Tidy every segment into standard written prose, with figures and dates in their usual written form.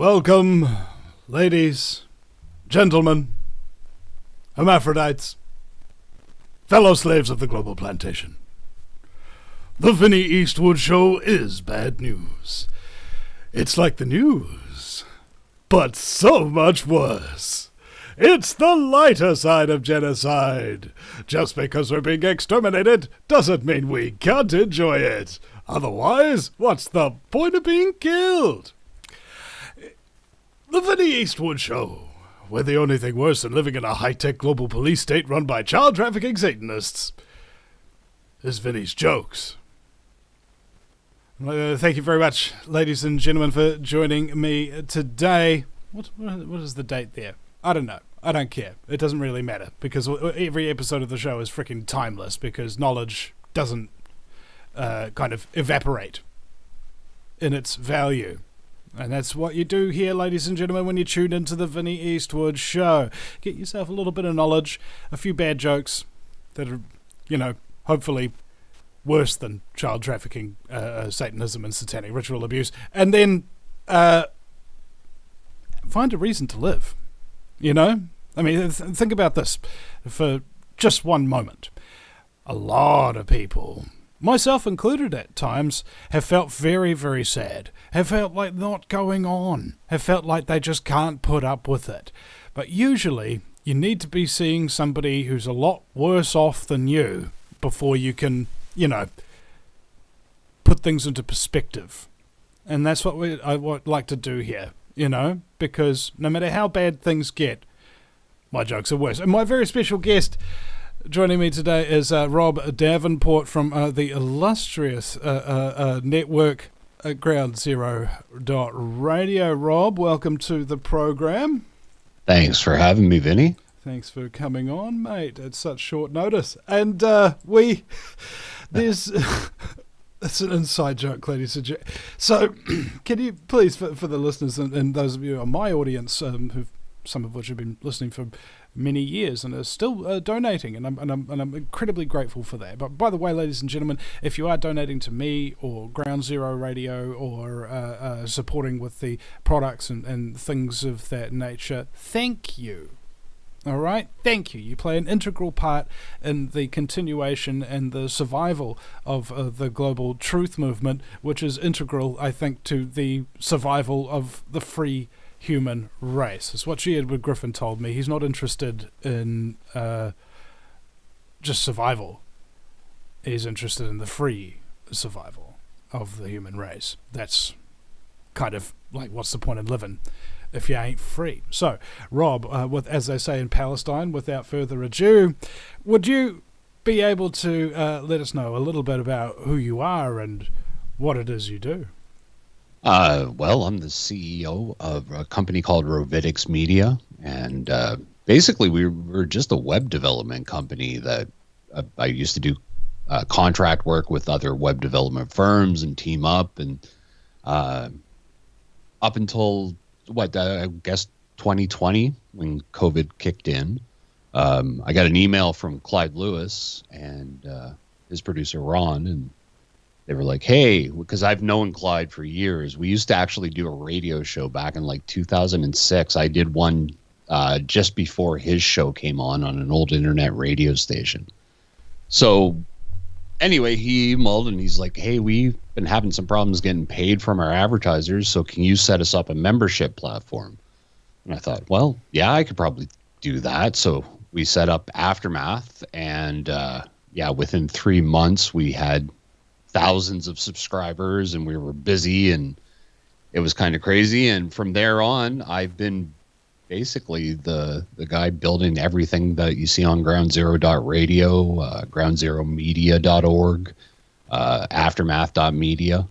Welcome, ladies, gentlemen, hermaphrodites, fellow slaves of the global plantation. The Vinny Eastwood Show is bad news. It's like the news, but so much worse. It's the lighter side of genocide. Just because we're being exterminated doesn't mean we can't enjoy it. Otherwise, what's the point of being killed? The Vinny Eastwood Show, where the only thing worse than living in a high-tech global police state run by child trafficking satanists is Vinny's jokes. Thank you very much, ladies and gentlemen, for joining me today. What is the date there? I don't know. I don't care. It doesn't really matter, because every episode of the show is freaking timeless, because knowledge doesn't kind of evaporate in its value. And that's what you do here, ladies and gentlemen, when you tune into the Vinny Eastwood Show. Get yourself a little bit of knowledge, a few bad jokes that are, hopefully worse than child trafficking, Satanism and satanic ritual abuse, and then find a reason to live, I mean, think about this for just one moment. A lot of people, myself included at times, have felt very, very sad, have felt like not going on, have felt like they just can't put up with it. But usually, you need to be seeing somebody who's a lot worse off than you before you can, put things into perspective. And that's what I would like to do here, because no matter how bad things get, my jokes are worse. And my very special guest joining me today is Rob Davenport from the illustrious network Ground Zero Radio. Rob, welcome to the program. Thanks for having me, Vinny. Thanks for coming on, mate, at such short notice. And there's... That's an inside joke, ladies and gentlemen. So, can you please, for the listeners and those of you on my audience, some of which have been listening for many years and are still donating, and I'm incredibly grateful for that. But by the way, ladies and gentlemen, if you are donating to me or Ground Zero Radio or supporting with the products and things of that nature, thank you. All right? Thank you. You play an integral part in the continuation and the survival of the global truth movement, which is integral, I think, to the survival of the free human race. It's what G. Edward Griffin told me. He's not interested in just survival. He's interested in the free survival of the human race. That's kind of like, what's the point in living if you ain't free? So, Rob, as they say in Palestine, without further ado, would you be able to let us know a little bit about who you are and what it is you do? Well, I'm the CEO of a company called Rovitics Media, and basically we're just a web development company that I used to do contract work with other web development firms and team up, and up until I guess 2020, when COVID kicked in, I got an email from Clyde Lewis and his producer Ron, and they were like, hey, because I've known Clyde for years. We used to actually do a radio show back in like 2006. I did one just before his show came on an old internet radio station. So anyway, he emailed and he's like, hey, we've been having some problems getting paid from our advertisers, so can you set us up a membership platform? And I thought, well, yeah, I could probably do that. So we set up Aftermath, and within 3 months we had thousands of subscribers, and we were busy, and it was kind of crazy. And from there on, I've been basically the guy building everything that you see on groundzero.radio, groundzeromedia.org, aftermath.media,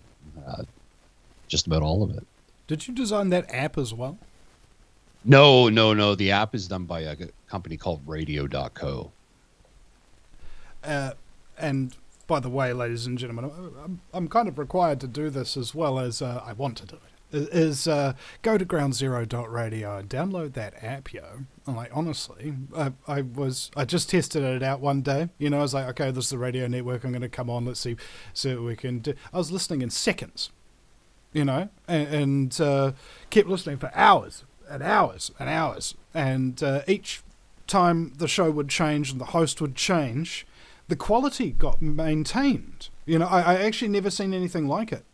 just about all of it. Did you design that app as well? No. The app is done by a company called radio.co. And by the way, ladies and gentlemen, I'm kind of required to do this as well as I want to do it. Is go to groundzero.radio and download that app, yo. I'm like, honestly, I just tested it out one day. I was like, okay, this is the radio network. I'm going to come on. Let's see what we can do. I was listening in seconds. and kept listening for hours and hours and hours. And each time the show would change and the host would change, the quality got maintained. I actually never seen anything like it.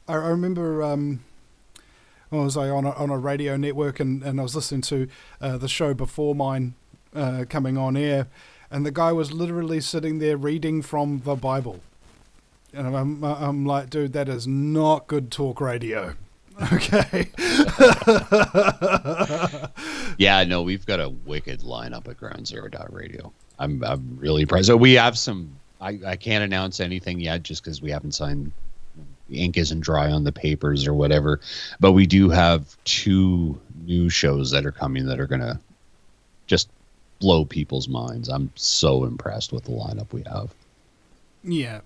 I remember I was on a radio network and I was listening to the show before mine coming on air, and the guy was literally sitting there reading from the Bible. And I'm like, dude, that is not good talk radio. Okay. Yeah, no, we've got a wicked lineup at Ground Zero Radio. I'm really impressed. So we have some. I can't announce anything yet, just because we haven't signed. The ink isn't dry on the papers or whatever. But we do have 2 new shows that are coming that are gonna just blow people's minds. I'm so impressed with the lineup we have. Yeah.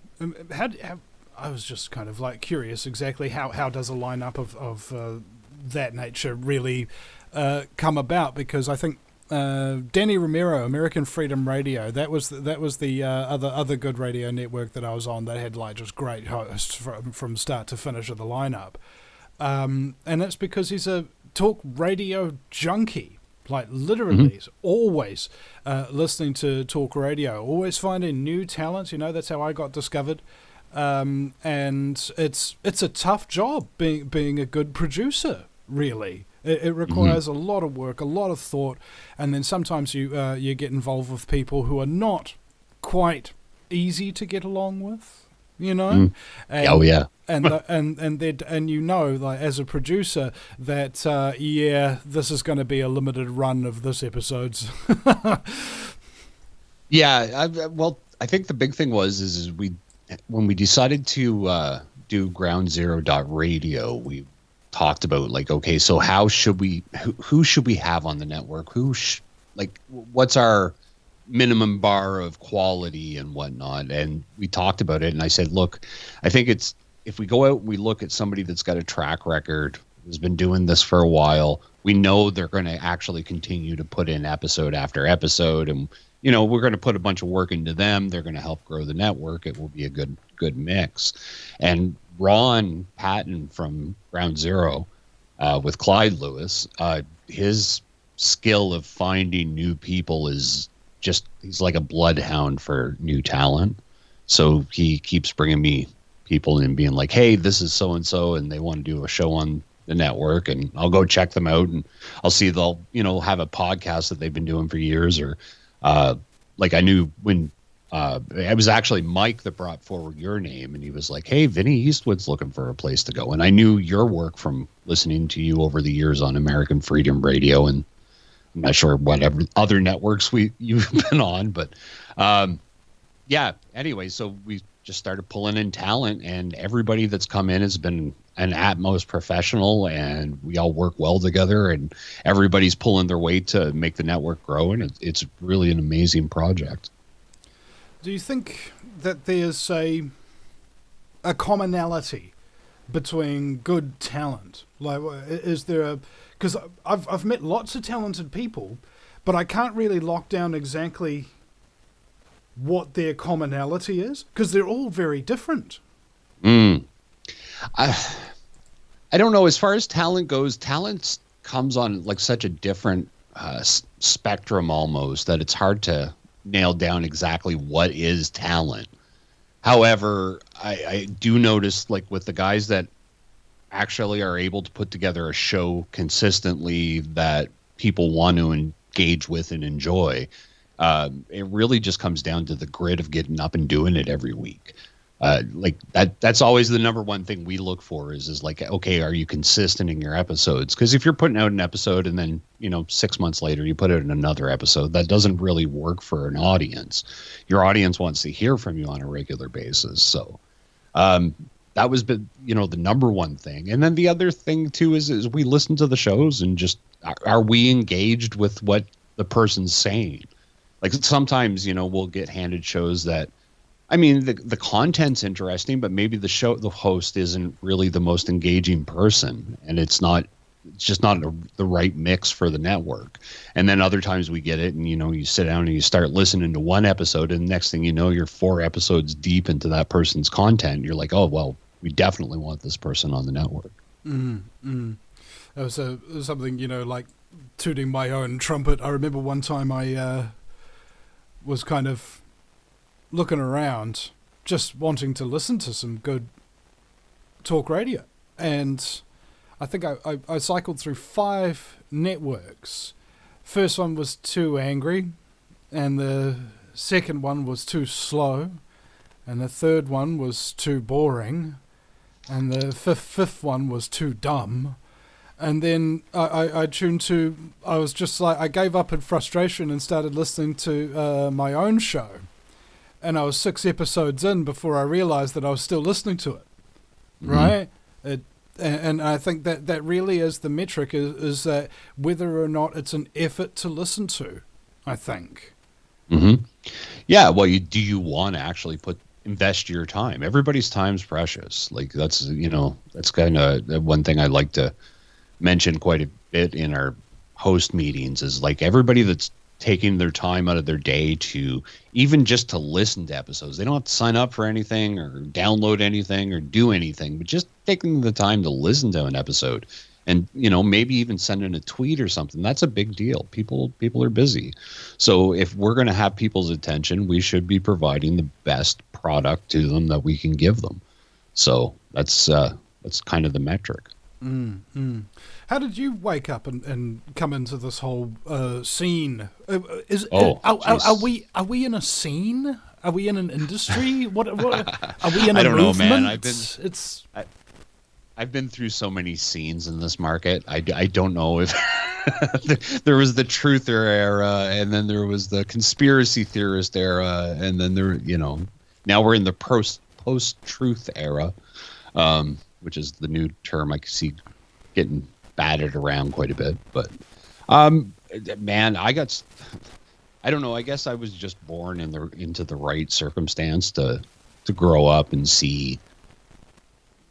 I was just kind of like curious exactly how does a lineup of that nature really come about, because I think Danny Romero, American Freedom Radio, that was the other good radio network that I was on that had like just great hosts from start to finish of the lineup, and it's because he's a talk radio junkie. Like literally, he's always listening to talk radio, always finding new talent. That's how I got discovered. And it's a tough job being a good producer. Really, it requires a lot of work, a lot of thought, and then sometimes you get involved with people who are not quite easy to get along with. And, oh yeah, and like as a producer that this is going to be a limited run of this episodes. Yeah, I think the big thing is when we decided to do Ground Zero Radio, we talked about like, okay, so how should who should we have on the network? What's our minimum bar of quality and whatnot? And we talked about it, and I said, look, I think it's, if we go out and we look at somebody that's got a track record, has been doing this for a while, we know they're going to actually continue to put in episode after episode, and we're going to put a bunch of work into them. They're going to help grow the network. It will be a good mix. And Ron Patton from Ground Zero with Clyde Lewis, his skill of finding new people is just, he's like a bloodhound for new talent. So he keeps bringing me people in, being like, hey, this is so and so, and they want to do a show on the network, and I'll go check them out, and I'll see they'll have a podcast that they've been doing for years. Or like I knew when it was actually Mike that brought forward your name, and he was like, hey, Vinny Eastwood's looking for a place to go. And I knew your work from listening to you over the years on American Freedom Radio, and I'm not sure whatever other networks you've been on, but yeah, anyway, so we just started pulling in talent, and everybody that's come in has been an utmost professional, and we all work well together, and everybody's pulling their weight to make the network grow, and it's really an amazing project. Do you think that there's a commonality between good talent? Like, is there a... Because I've met lots of talented people, but I can't really lock down exactly what their commonality is, because they're all very different. I don't know. As far as talent goes, talent comes on like such a different spectrum almost, that it's hard to nail down exactly what is talent. However, I do notice, like with the guys that actually are able to put together a show consistently that people want to engage with and enjoy, it really just comes down to the grit of getting up and doing it every week. Like that's always the number one thing we look for is like, okay, are you consistent in your episodes? Because if you're putting out an episode and then 6 months later you put out another episode, that doesn't really work for an audience. Your audience wants to hear from you on a regular basis. So that was the number one thing. And then the other thing too is we listen to the shows and just are we engaged with what the person's saying? Like sometimes we'll get handed shows that, I mean, the content's interesting, but maybe the host isn't really the most engaging person, and it's just not the right mix for the network. And then other times we get it, and you sit down and you start listening to one episode, and next thing you know, you're 4 episodes deep into that person's content. You're like, oh well, we definitely want this person on the network. That was something, like tooting my own trumpet. I remember one time I was kind of looking around, just wanting to listen to some good talk radio. And I think I cycled through 5 networks. First one was too angry, and the second one was too slow, and the third one was too boring, and the fifth one was too dumb. And then I tuned to, I was just like, I gave up in frustration and started listening to my own show. And I was 6 episodes in before I realized that I was still listening to it. Right? And I think that really is the metric, is that whether or not it's an effort to listen to, I think. Yeah, well, do you want to actually invest your time? Everybody's time's precious. Like, that's kind of one thing I like to mention quite a bit in our host meetings, is like everybody that's taking their time out of their day to even just to listen to episodes. They don't have to sign up for anything or download anything or do anything, but just taking the time to listen to an episode and, maybe even sending a tweet or something. That's a big deal. People are busy. So if we're going to have people's attention, we should be providing the best product to them that we can give them. So that's kind of the metric. How did you wake up and come into this whole scene? Are we in a scene? Are we in an industry? What are we in a movement? I don't know, man. I've been through so many scenes in this market. I don't know if there was the truther era, and then there was the conspiracy theorist era, and then now we're in the post-truth era. Which is the new term I can see getting batted around quite a bit. But, man, I don't know. I guess I was just born into the right circumstance to grow up and see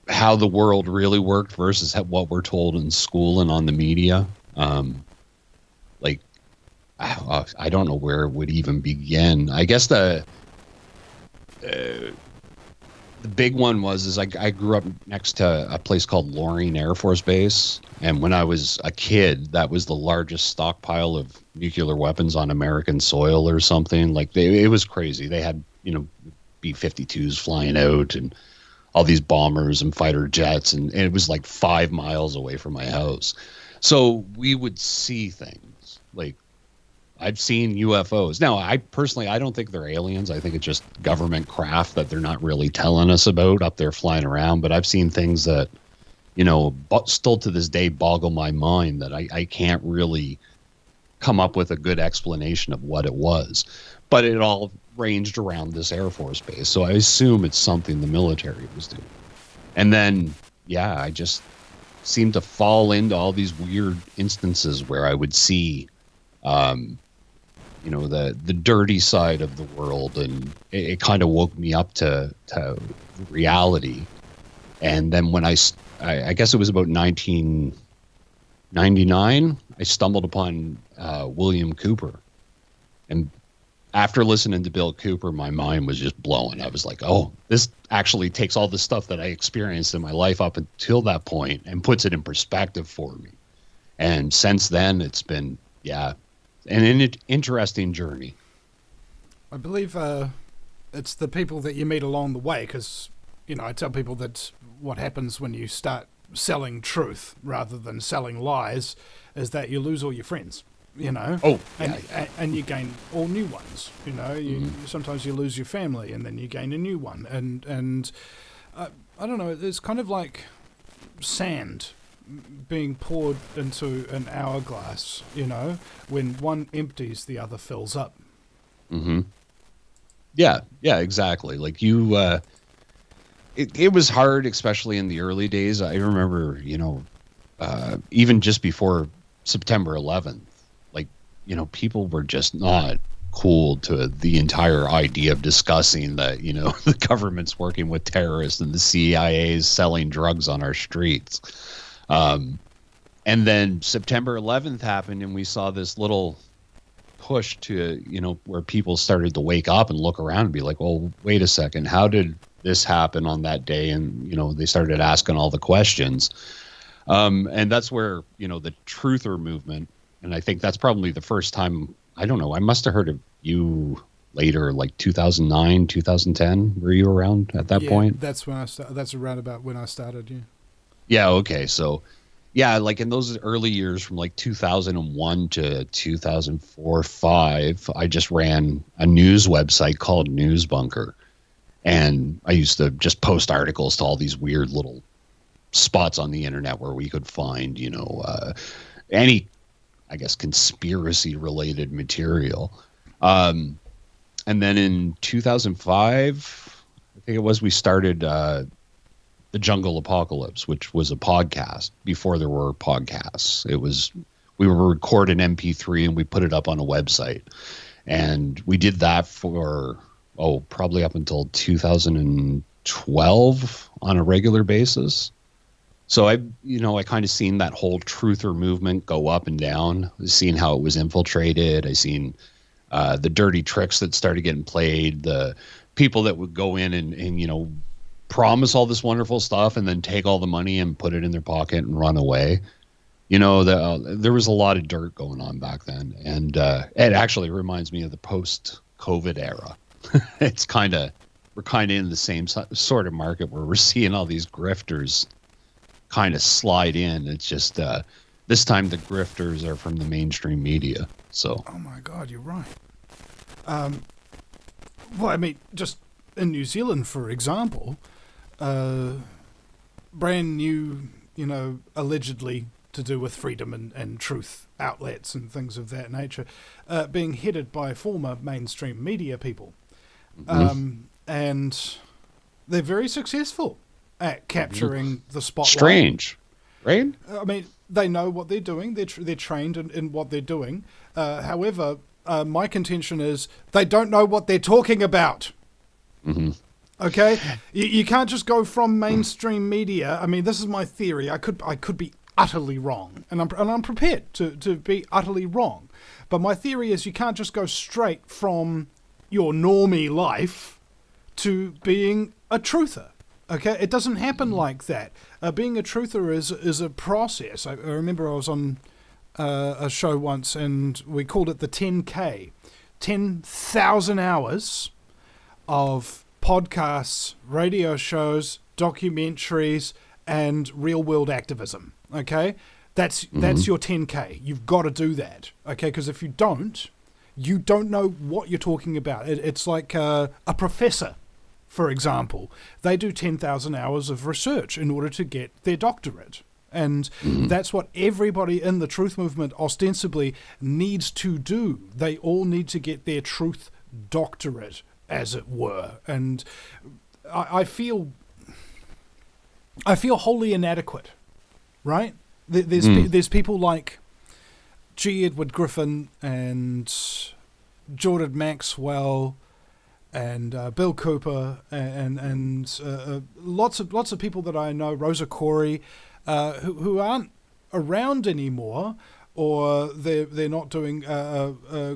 how the world really worked versus what we're told in school and on the media. I don't know where it would even begin. I guess the big one was I grew up next to a place called Loring Air Force Base, and when I was a kid, that was the largest stockpile of nuclear weapons on American soil or something. Like, it was crazy. They had B-52s flying out and all these bombers and fighter jets, and it was like 5 miles away from my house. So we would see things like, I've seen UFOs. Now, I don't think they're aliens. I think it's just government craft that they're not really telling us about up there flying around. But I've seen things that, still to this day boggle my mind, that I can't really come up with a good explanation of what it was. But it all ranged around this Air Force base. So I assume it's something the military was doing. And then, yeah, I just seemed to fall into all these weird instances where I would see the dirty side of the world, and it kind of woke me up to reality. And then when I guess it was about 1999, I stumbled upon William Cooper. And after listening to Bill Cooper, my mind was just blowing. I was like, oh, this actually takes all the stuff that I experienced in my life up until that point and puts it in perspective for me. And since then, it's been, an interesting journey. I believe it's the people that you meet along the way, because, I tell people that what happens when you start selling truth rather than selling lies is that you lose all your friends, Oh, yeah. And you gain all new ones, Sometimes you lose your family and then you gain a new one. And I don't know, it's kind of like sand being poured into an hourglass, when one empties, the other fills up. Yeah, exactly. Like it was hard, especially in the early days. I remember, even just before September 11th, people were just not cool to the entire idea of discussing that, the government's working with terrorists and the CIA's selling drugs on our streets. And then September 11th happened, and we saw this little push to, where people started to wake up and look around and be like, well, wait a second, how did this happen on that day? And, they started asking all the questions. And that's where, the truther movement, and I think that's probably the first time, I don't know, I must have heard of you later, like 2009, 2010. Were you around at that point? That's when that's around about when I started, yeah. Yeah, okay. So, yeah, like in those early years from like 2001 to 2004-5, I just ran a news website called News Bunker. And I used to just post articles to all these weird little spots on the internet where we could find, any, I guess, conspiracy related material. And then in 2005, I think it was, we started The Jungle Apocalypse, which was a podcast before there were podcasts. We were recording MP3 and we put it up on a website. And we did that for, probably up until 2012 on a regular basis. So I kind of seen that whole truther movement go up and down, seeing how it was infiltrated. I seen the dirty tricks that started getting played, the people that would go in and promise all this wonderful stuff and then take all the money and put it in their pocket and run away. There was a lot of dirt going on back then. And it actually reminds me of the post-COVID era. We're kind of in the same sort of market where we're seeing all these grifters kind of slide in. It's just this time the grifters are from the mainstream media. So, oh my God, you're right. Well, I mean, just in New Zealand, for example, brand new, allegedly to do with freedom and truth outlets and things of that nature, being headed by former mainstream media people. And they're very successful at capturing the spotlight. Strange, right? I mean, they know what they're doing. They're trained in what they're doing. However, my contention is they don't know what they're talking about. Mm-hmm. Okay? You can't just go from mainstream media. I mean, this is my theory. I could be utterly wrong, and I'm prepared to be utterly wrong. But my theory is you can't just go straight from your normie life to being a truther. Okay, it doesn't happen like that. Being a truther is a process. I remember I was on a show once, and we called it the 10K, 10,000 hours of podcasts, radio shows, documentaries, and real-world activism. Okay, that's your 10K. You've got to do that. Okay, because if you don't know what you're talking about. It's like a professor, for example. They do 10,000 hours of research in order to get their doctorate. And that's what everybody in the truth movement ostensibly needs to do. They all need to get their truth doctorate, as it were. And I feel wholly inadequate, right? There's people like G. Edward Griffin and Jordan Maxwell and Bill Cooper and lots of people that I know, Rosa Corey, who aren't around anymore, or they're not doing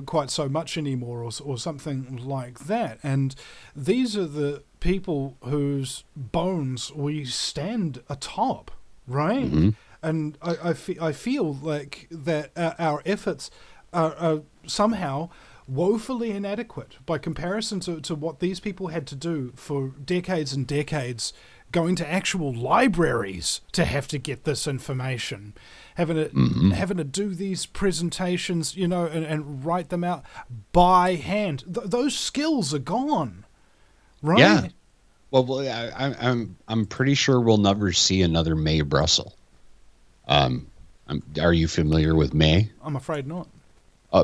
quite so much anymore, or something like that. And these are the people whose bones we stand atop, right? Mm-hmm. And I feel like that our efforts are somehow woefully inadequate by comparison to what these people had to do for decades and decades, going to actual libraries to have to get this information, having to do these presentations, and write them out by hand. Those skills are gone, right? Yeah. Well, I'm pretty sure we'll never see another Mae Brussel. Are you familiar with Mae? I'm afraid not.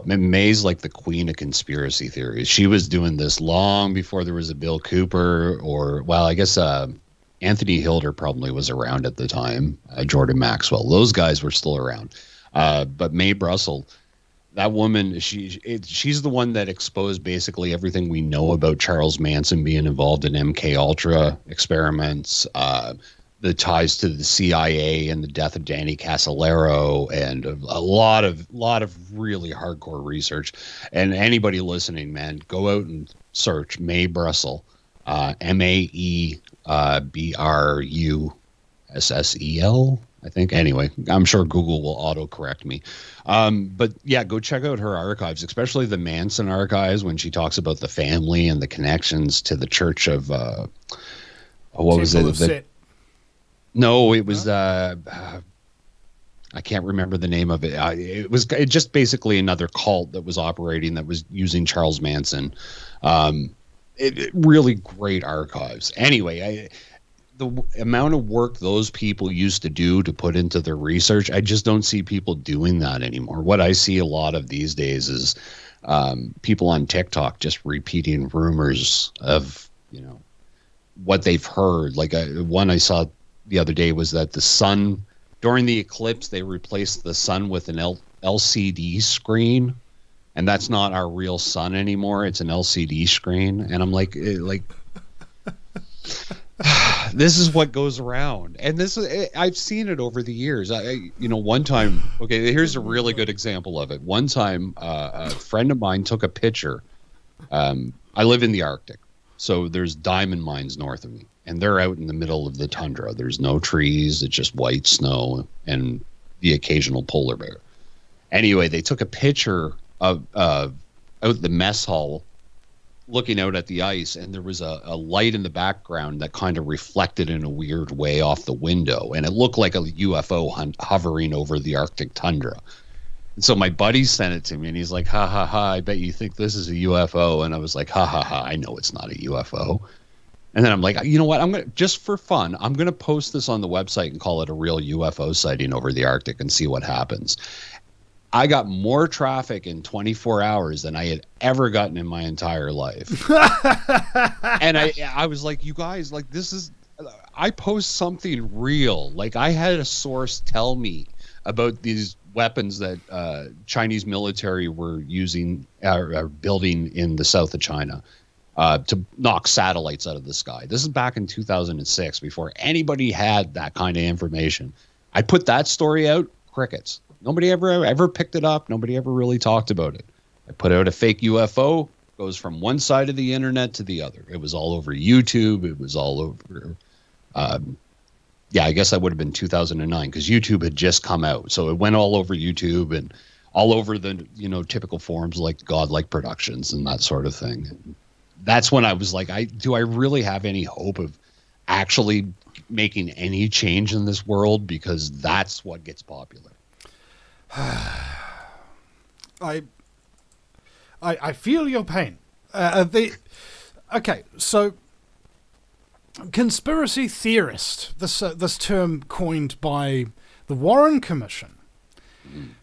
Mae's like the queen of conspiracy theories. She was doing this long before there was a Bill Cooper, I guess Anthony Hilder probably was around at the time. Jordan Maxwell, those guys were still around. But Mae Brussel, that woman, she's the one that exposed basically everything we know about Charles Manson being involved in MK Ultra experiments, the ties to the CIA and the death of Danny Casolaro, and a lot of really hardcore research. And anybody listening, man, go out and search Mae Brussel, MaeBrussel. I think. Anyway, I'm sure Google will auto-correct me. But yeah, go check out her archives, especially the Manson archives when she talks about the family and the connections to the church of, what was it? No, it was, I can't remember the name of it. It was just basically another cult that was operating that was using Charles Manson. Really great archives. Anyway, the amount of work those people used to do to put into their research, I just don't see people doing that anymore. What I see a lot of these days is people on TikTok just repeating rumors of, what they've heard. Like one I saw the other day was that the sun, during the eclipse, they replaced the sun with an LCD screen, and that's not our real sun anymore. It's an LCD screen, and I'm like, this is what goes around, and I've seen it over the years. One time, okay, here's a really good example of it. One time, a friend of mine took a picture. I live in the Arctic, so there's diamond mines north of me. And they're out in the middle of the tundra. There's no trees. It's just white snow and the occasional polar bear. Anyway, they took a picture of out the mess hall looking out at the ice, and there was a light in the background that kind of reflected in a weird way off the window. And it looked like a UFO hovering over the Arctic tundra. And so my buddy sent it to me, and he's like, ha, ha, ha, I bet you think this is a UFO. And I was like, ha, ha, ha, I know it's not a UFO. And then I'm like, you know what? I'm going to, just for fun, I'm going to post this on the website and call it a real UFO sighting over the Arctic and see what happens. I got more traffic in 24 hours than I had ever gotten in my entire life. And I was like, you guys, like, I post something real. Like, I had a source tell me about these weapons that Chinese military were using, building in the south of China. To knock satellites out of the sky. This is back in 2006, before anybody had that kind of information. I put that story out, crickets. Nobody ever picked it up. Nobody ever really talked about it. I put out a fake UFO, goes from one side of the internet to the other. It was all over YouTube. It was all over. I guess that would have been 2009 because YouTube had just come out. So it went all over YouTube and all over the typical forums like Godlike Productions and that sort of thing. That's when I was like, do I really have any hope of actually making any change in this world? Because that's what gets popular. I feel your pain. Okay, so conspiracy theorist, this term coined by the Warren Commission,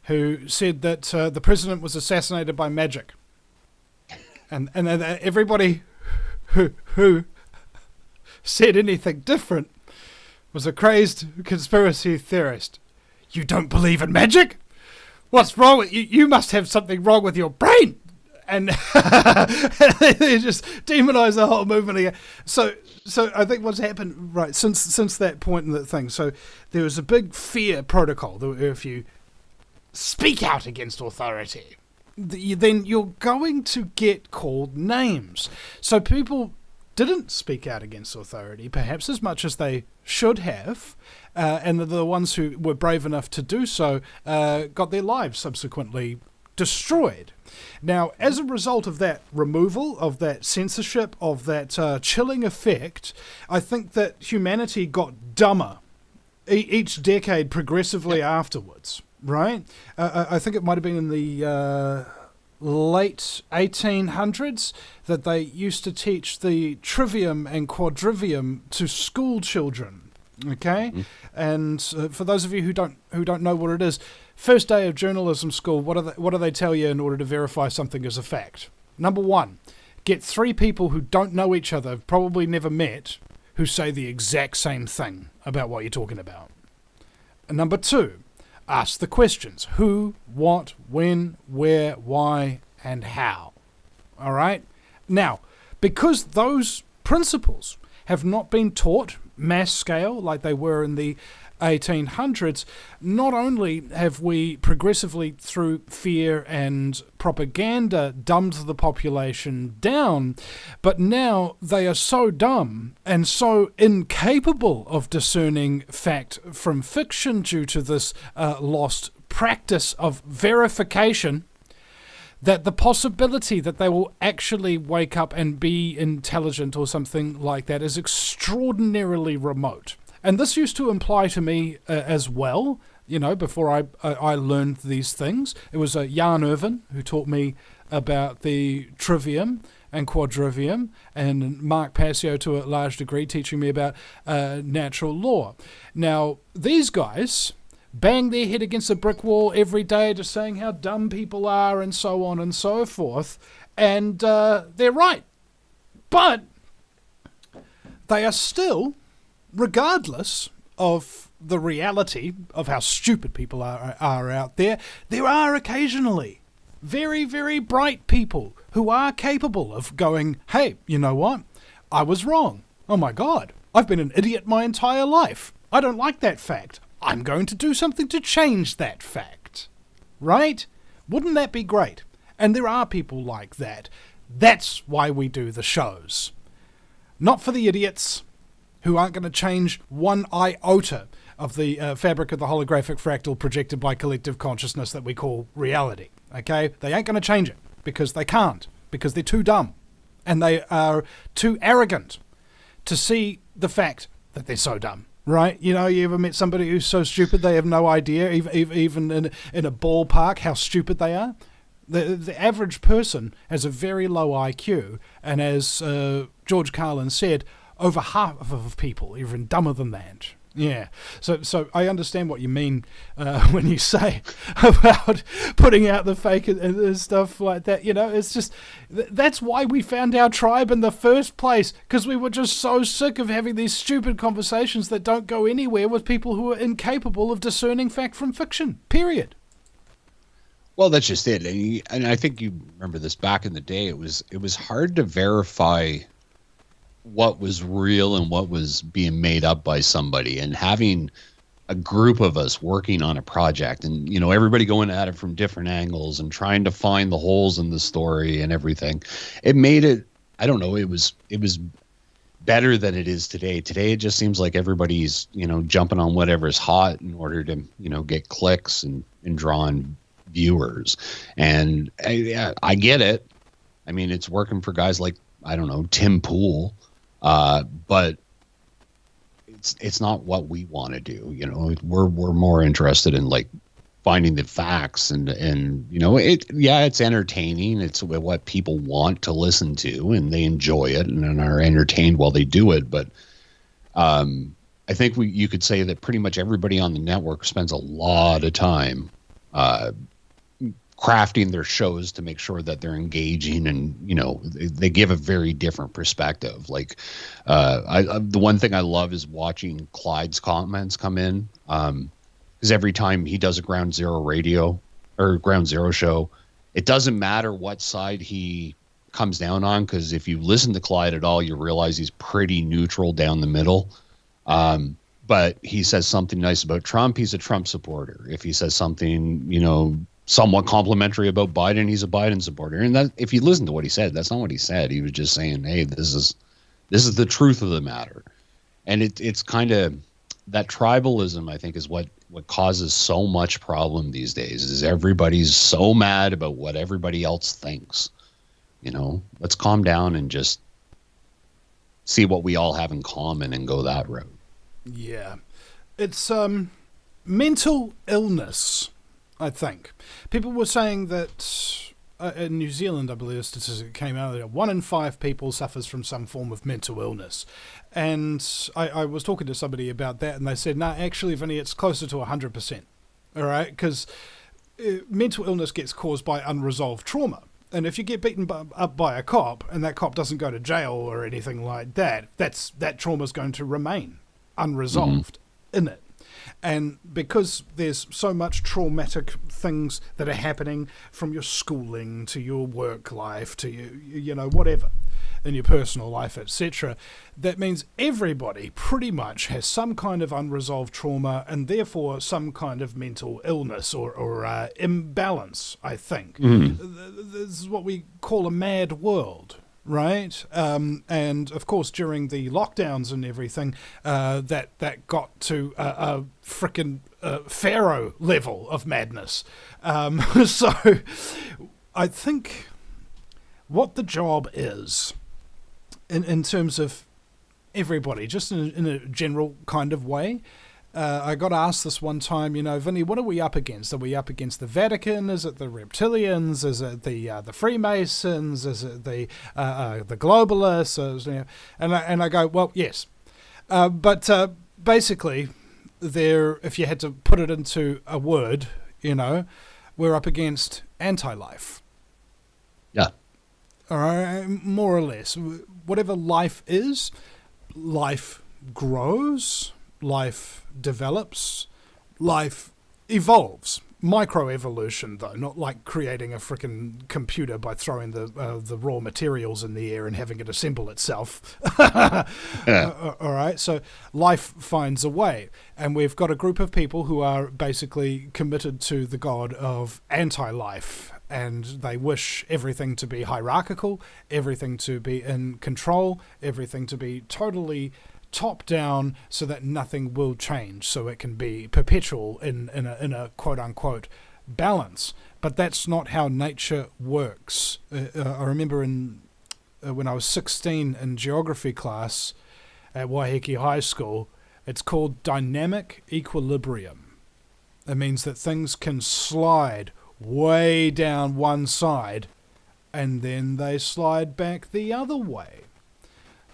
who said that the president was assassinated by magic. And everybody who said anything different was a crazed conspiracy theorist. You don't believe in magic? What's wrong with you? You must have something wrong with your brain. And they just demonize the whole movement again. So I think what's happened, right, since that point in the thing, so there was a big fear protocol that if you speak out against authority, then you're going to get called names. So people didn't speak out against authority, perhaps as much as they should have, and the ones who were brave enough to do so got their lives subsequently destroyed. Now, as a result of that removal, of that censorship, of that chilling effect, I think that humanity got dumber each decade progressively afterwards. Right? I think it might have been in the late 1800s that they used to teach the trivium and quadrivium to school children. Okay? Mm-hmm. And for those of you who don't know what it is, first day of journalism school, what do they tell you in order to verify something as a fact? Number one, get 3 people who don't know each other, probably never met, who say the exact same thing about what you're talking about. And number 2, ask the questions: who, what, when, where, why, and how. All right? Now, because those principles have not been taught mass scale like they were in the 1800s, not only have we progressively, through fear and propaganda, dumbed the population down, but now they are so dumb and so incapable of discerning fact from fiction due to this lost practice of verification, that the possibility that they will actually wake up and be intelligent or something like that is extraordinarily remote. And this used to imply to me as well, before I learned these things. It was Jan Irvin who taught me about the trivium and quadrivium, and Mark Passio to a large degree teaching me about natural law. Now, these guys bang their head against a brick wall every day just saying how dumb people are and so on and so forth, and they're right. But they are still, regardless of the reality of how stupid people are out there are occasionally very, very bright people who are capable of going, hey, you know what? I was wrong. Oh my God, I've been an idiot my entire life. I don't like that fact. I'm going to do something to change that fact. Right? Wouldn't that be great? And there are people like that. That's why we do the shows. Not for the idiots who aren't going to change one iota of the fabric of the holographic fractal projected by collective consciousness that we call reality. Okay? They ain't going to change it because they can't, because they're too dumb and they are too arrogant to see the fact that they're so dumb. Right? You ever met somebody who's so stupid they have no idea, even in a ballpark, how stupid they are? The average person has a very low IQ, and as George Carlin said, over half of people are even dumber than that. Yeah, so I understand what you mean when you say about putting out the fake and stuff like that. It's just, that's why we found our tribe in the first place, because we were just so sick of having these stupid conversations that don't go anywhere with people who are incapable of discerning fact from fiction, period. Well, that's just it. And I think you remember this back in the day. It was hard to verify what was real and what was being made up by somebody, and having a group of us working on a project and, everybody going at it from different angles and trying to find the holes in the story and everything. It made it, I don't know, it was better than it is today. Today, it just seems like everybody's, jumping on whatever's hot in order to, get clicks and draw in viewers. And I get it. I mean, it's working for guys like, I don't know, Tim Pool. But it's not what we want to do. We're more interested in like finding the facts and it's entertaining. It's what people want to listen to, and they enjoy it and are entertained while they do it. But I think you could say that pretty much everybody on the network spends a lot of time crafting their shows to make sure that they're engaging, and they give a very different perspective. Like the one thing I love is watching Clyde's comments come in, because every time he does a Ground Zero show, it doesn't matter what side he comes down on, because if you listen to Clyde at all, you realize he's pretty neutral down the middle. But he says something nice about Trump, he's a Trump supporter. If he says something somewhat complimentary about Biden, he's a Biden supporter. And that, if you listen to what he said, that's not what he said. He was just saying, hey, this is the truth of the matter. And it's kind of that tribalism, I think, is what causes so much problem these days, is everybody's so mad about what everybody else thinks. Let's calm down and just see what we all have in common and go that route. Yeah. It's mental illness, I think. People were saying that in New Zealand, I believe a statistic came out that 1 in 5 people suffers from some form of mental illness. And I was talking to somebody about that, and they said, no, actually, Vinny, it's closer to 100%. All right? Because mental illness gets caused by unresolved trauma. And if you get beaten up by a cop, and that cop doesn't go to jail or anything like that, that trauma's going to remain unresolved in it. And because there's so much traumatic things that are happening from your schooling to your work life to whatever, in your personal life, etc., that means everybody pretty much has some kind of unresolved trauma and therefore some kind of mental illness or imbalance, I think. This is what we call a mad world. Right, and of course during the lockdowns and everything, that got to a frickin' pharaoh level of madness. So I think what the job is, in terms of everybody, just in a general kind of way. I got asked this one time, Vinny, what are we up against? Are we up against the Vatican? Is it the reptilians? Is it the Freemasons? Is it the globalists? And I go, well, yes. But basically, if you had to put it into a word, we're up against anti-life. Yeah. All right, more or less. Whatever life is, life grows, life develops, life evolves. Microevolution, though, not like creating a frickin' computer by throwing the raw materials in the air and having it assemble itself. All right, so life finds a way, and we've got a group of people who are basically committed to the god of anti-life, and they wish everything to be hierarchical, everything to be in control, everything to be totally top down, so that nothing will change, so it can be perpetual in a quote unquote balance. But that's not how nature works. I remember when I was 16 in geography class at Waiheke High School, it's called dynamic equilibrium. It means that things can slide way down one side and then they slide back the other way.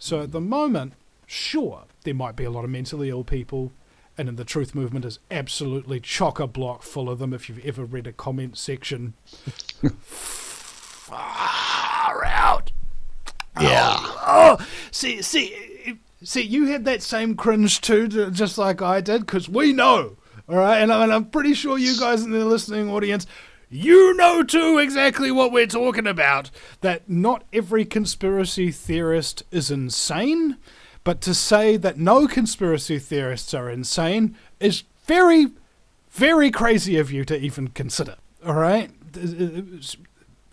So at the moment, sure, there might be a lot of mentally ill people, and the truth movement is absolutely chock-a-block full of them. If you've ever read a comment section, far out. Yeah. Oh, see, you had that same cringe too, just like I did, because we know, all right? And I'm pretty sure you guys in the listening audience, you know too exactly what we're talking about, that not every conspiracy theorist is insane. But to say that no conspiracy theorists are insane is very, very crazy of you to even consider, all right? There's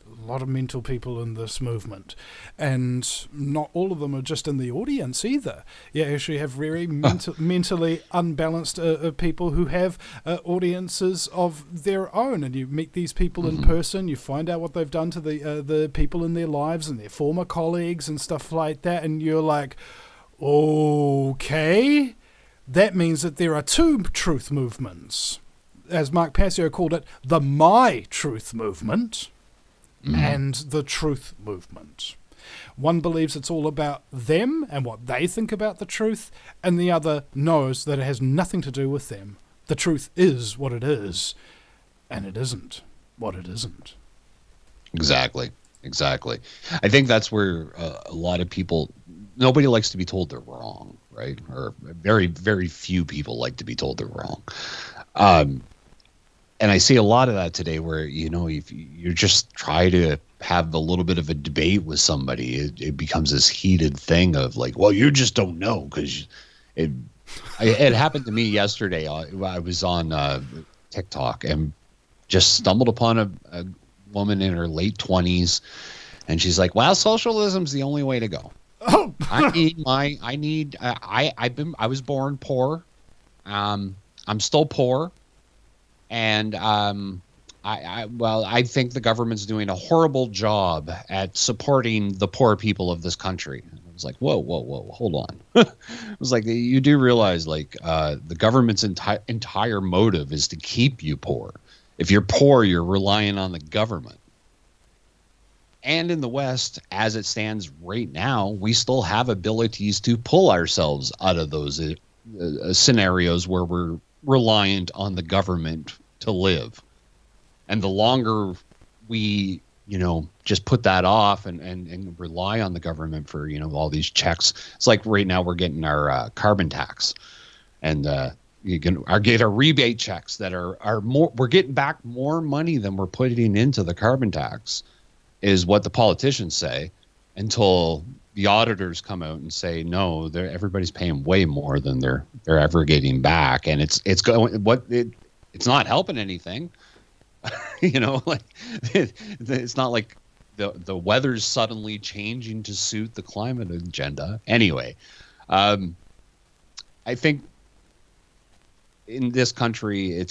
a lot of mental people in this movement, and not all of them are just in the audience either. You actually have very mentally unbalanced people who have audiences of their own, and you meet these people in person, you find out what they've done to the people in their lives and their former colleagues and stuff like that, and you're like, okay, that means that there are two truth movements. As Mark Passio called it, the My Truth movement and the Truth movement. One believes it's all about them and what they think about the truth, and the other knows that it has nothing to do with them. The truth is what it is, and it isn't what it isn't. Exactly. I think that's where a lot of people, nobody likes to be told they're wrong, right? Or very, very few people like to be told they're wrong. And I see a lot of that today where, if you just try to have a little bit of a debate with somebody, it becomes this heated thing of like, well, you just don't know, because it happened to me yesterday. I was on TikTok and just stumbled upon a woman in her late 20s, and she's like, well, socialism's the only way to go. Oh, I was born poor. I'm still poor. And I think the government's doing a horrible job at supporting the poor people of this country. I was like, whoa, hold on. I was like, you do realize, like, the government's entire motive is to keep you poor. If you're poor, you're relying on the government. And in the West, as it stands right now, we still have abilities to pull ourselves out of those scenarios where we're reliant on the government to live. And the longer we, just put that off and rely on the government for, all these checks. It's like right now we're getting our carbon tax, and you can get our rebate checks that are more. We're getting back more money than we're putting into the carbon tax, is what the politicians say, until the auditors come out and say, no, everybody's paying way more than they're ever getting back. And it's not helping anything. Like it's not like the weather's suddenly changing to suit the climate agenda. Anyway, I think in this country,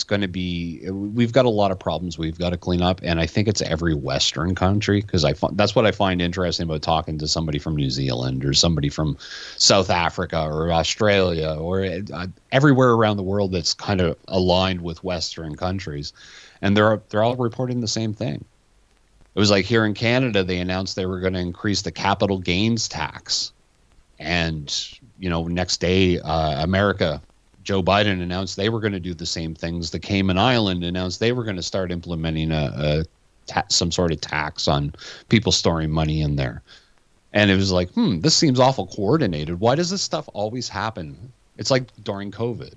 we've got a lot of problems we've got to clean up. And I think it's every Western country, because that's what I find interesting about talking to somebody from New Zealand or somebody from South Africa or Australia or everywhere around the world that's kind of aligned with Western countries. And they're all reporting the same thing. It was like here in Canada, they announced they were going to increase the capital gains tax. And, next day, America, Joe Biden announced they were going to do the same things. The Cayman Island announced they were going to start implementing some sort of tax on people storing money in there. And it was like, this seems awful coordinated. Why does this stuff always happen? It's like during COVID.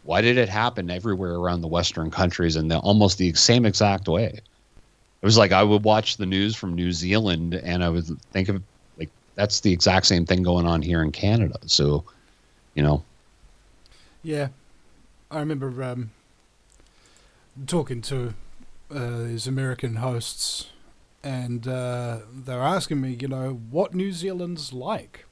Why did it happen everywhere around the Western countries in almost the same exact way? It was like I would watch the news from New Zealand and I would think of like that's the exact same thing going on here in Canada. So, Yeah, I remember talking to these American hosts, and they're asking me, what New Zealand's like.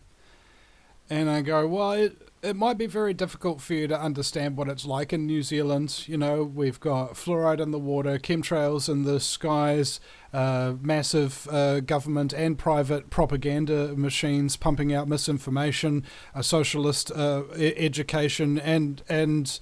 And I go, well, it might be very difficult for you to understand what it's like in New Zealand. We've got fluoride in the water, chemtrails in the skies, massive government and private propaganda machines pumping out misinformation, a socialist education and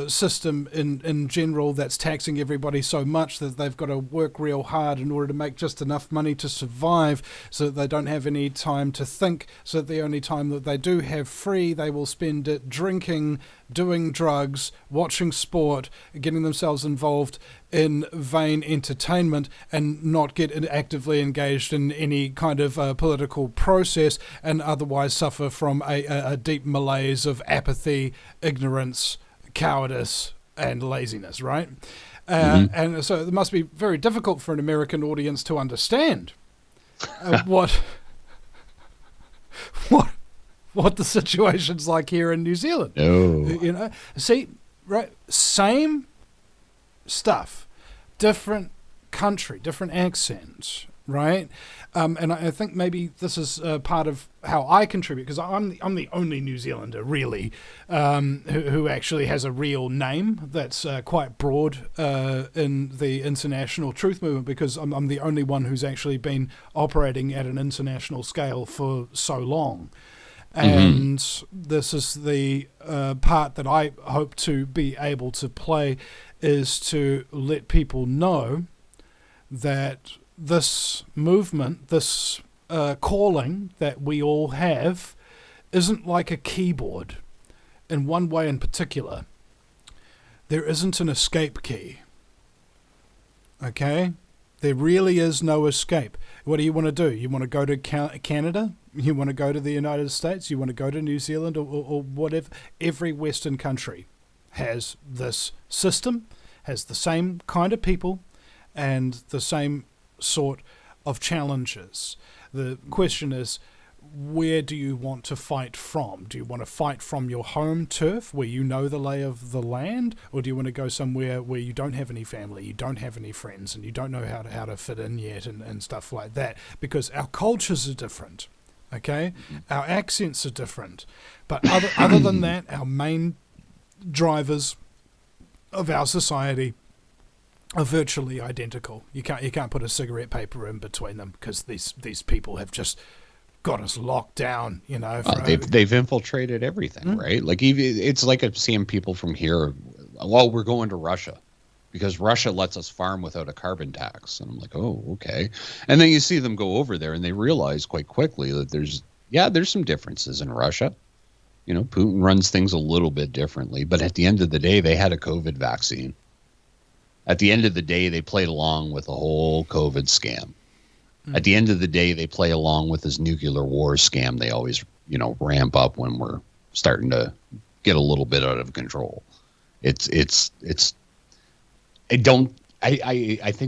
system in general that's taxing everybody so much that they've got to work real hard in order to make just enough money to survive, so that they don't have any time to think, so that the only time that they do have free they will spend it drinking, doing drugs, watching sport, getting themselves involved in vain entertainment, and not get actively engaged in any kind of political process, and otherwise suffer from a deep malaise of apathy, ignorance, cowardice, and laziness, right? And so it must be very difficult for an American audience to understand what the situation's like here in New Zealand. No. See, right, same stuff, different country, different accents, right? And I think maybe this is part of how I contribute, because I'm the only New Zealander really who actually has a real name that's quite broad in the international truth movement, because I'm the only one who's actually been operating at an international scale for so long. And this is the part that I hope to be able to play, is to let people know that this movement, this calling that we all have, isn't like a keyboard in one way in particular. There isn't an escape key. Okay? There really is no escape. What do you want to do? You want to go to Canada? You want to go to the United States? You want to go to New Zealand or whatever? Every Western country has this system, has the same kind of people, and the same sort of challenges. The question is, where do you want to fight from? Do you want to fight from your home turf where you know the lay of the land, or do you want to go somewhere where you don't have any family, you don't have any friends, and you don't know how to fit in yet and stuff like that? Because our cultures are different, okay? Our accents are different. But other than that, our main drivers of our society are virtually identical. You can't put a cigarette paper in between them, because these people have just got us locked down, they've infiltrated everything, right? Like, even it's like I'm seeing people from here, well, we're going to Russia because Russia lets us farm without a carbon tax. And I'm like, oh, okay. And then you see them go over there and they realize quite quickly that there's some differences in Russia. Putin runs things a little bit differently, but at the end of the day, they had a COVID vaccine. At the end of the day, they played along with the whole COVID scam. At the end of the day, they play along with this nuclear war scam. They always, ramp up when we're starting to get a little bit out of control. I think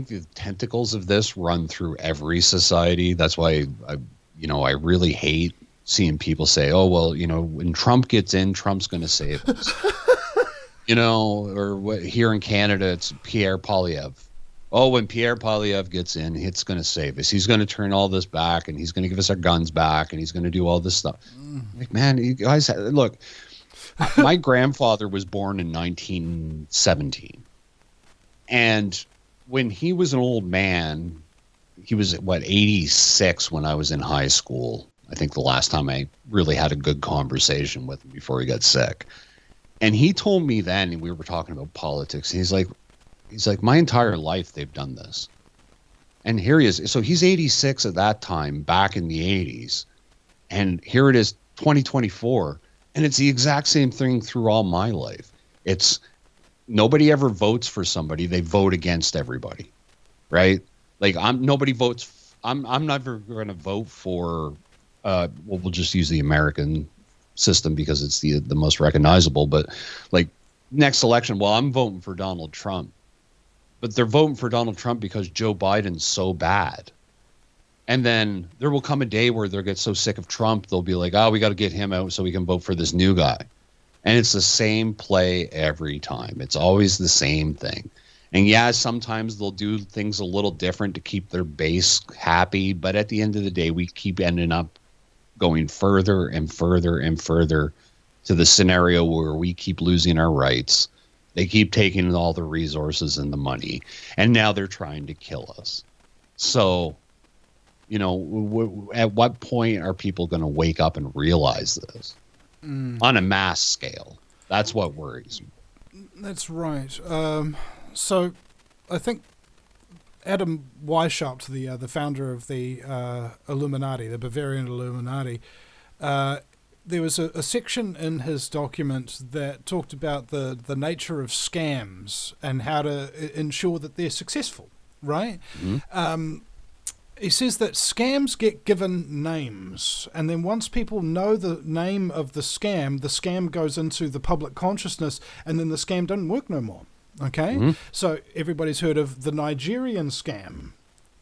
the tentacles of this run through every society. That's why I really hate seeing people say, oh, well, when Trump gets in, Trump's going to save us. Or here in Canada, it's Pierre Poilievre. Oh, when Pierre Poilievre gets in, it's going to save us. He's going to turn all this back, and he's going to give us our guns back, and he's going to do all this stuff. Like, man, you guys, look, my grandfather was born in 1917. And when he was an old man, he was, 86 when I was in high school. I think the last time I really had a good conversation with him before he got sick. And he told me then, and we were talking about politics, and he's like, my entire life they've done this. And here he is. So he's 86 at that time, back in the 80s. And here it is, 2024. And it's the exact same thing through all my life. It's nobody ever votes for somebody. They vote against everybody. Right? Like nobody votes. I'm never going to vote for, we'll just use the American system because it's the most recognizable. But like next election, well, I'm voting for Donald Trump. But they're voting for Donald Trump because Joe Biden's so bad. And then there will come a day where they'll get so sick of Trump, they'll be like, oh, we got to get him out so we can vote for this new guy. And it's the same play every time. It's always the same thing. And yeah, sometimes they'll do things a little different to keep their base happy. But at the end of the day, we keep ending up going further and further and further to the scenario where we keep losing our rights. They keep taking all the resources and the money, and now they're trying to kill us. So, at what point are people going to wake up and realize this on a mass scale? That's what worries me. That's right. So I think Adam Weishaupt, the founder of the Illuminati, the Bavarian Illuminati, there was a section in his document that talked about the nature of scams and how to ensure that they're successful, right? Mm-hmm. He says that scams get given names, and then once people know the name of the scam goes into the public consciousness, and then the scam doesn't work no more, okay? Mm-hmm. So everybody's heard of the Nigerian scam,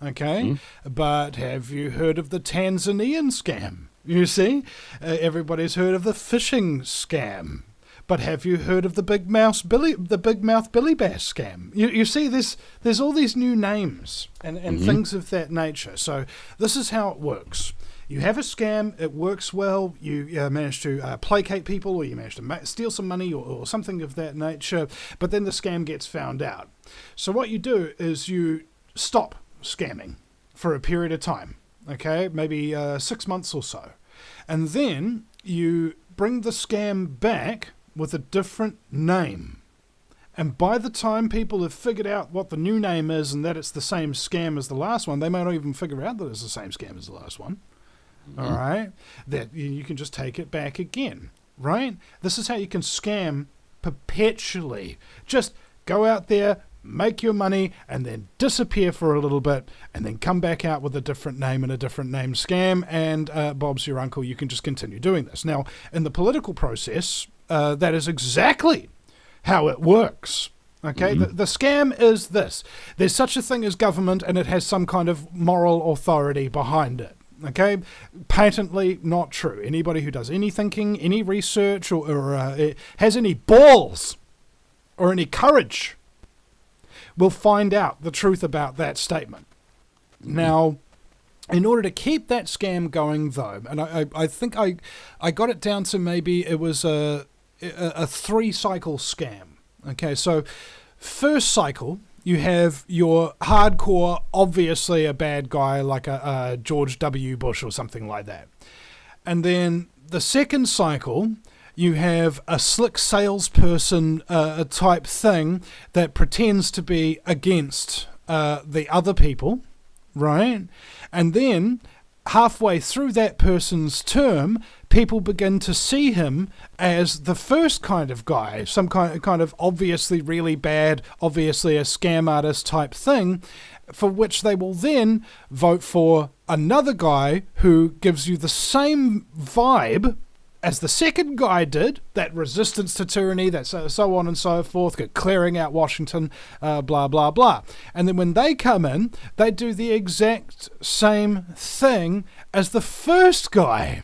okay? Mm-hmm. But have you heard of the Tanzanian scam? You see, everybody's heard of the fishing scam, but have you heard of the big mouth Billy Bass scam? You see, there's all these new names and mm-hmm. things of that nature. So this is how it works. You have a scam, it works well, you manage to placate people, or you manage to steal some money or something of that nature, but then the scam gets found out. So what you do is you stop scamming for a period of time. Okay, maybe 6 months or so. And then you bring the scam back with a different name. And by the time people have figured out what the new name is and that it's the same scam as the last one, they may not even figure out that it's the same scam as the last one. Mm-hmm. All right? That you can just take it back again, right? This is how you can scam perpetually. Just go out there, make your money, and then disappear for a little bit, and then come back out with a different name and a different name scam, and Bob's your uncle. You can just continue doing this. Now, in the political process, that is exactly how it works. Okay, mm-hmm. the scam is this. There's such a thing as government, and it has some kind of moral authority behind it. Okay, patently not true. Anybody who does any thinking, any research, or has any balls or any courage will find out the truth about that statement. Mm-hmm. Now, in order to keep that scam going, though, and I think I got it down to maybe it was a 3-cycle scam. Okay, so first cycle, you have your hardcore, obviously a bad guy like a George W. Bush or something like that. And then the second cycle, you have a slick salesperson type thing that pretends to be against the other people, right? And then halfway through that person's term, people begin to see him as the first kind of guy, some kind of obviously really bad, obviously a scam artist type thing, for which they will then vote for another guy who gives you the same vibe as the second guy did, that resistance to tyranny, that so on and so forth, clearing out Washington, blah, blah, blah. And then when they come in, they do the exact same thing as the first guy.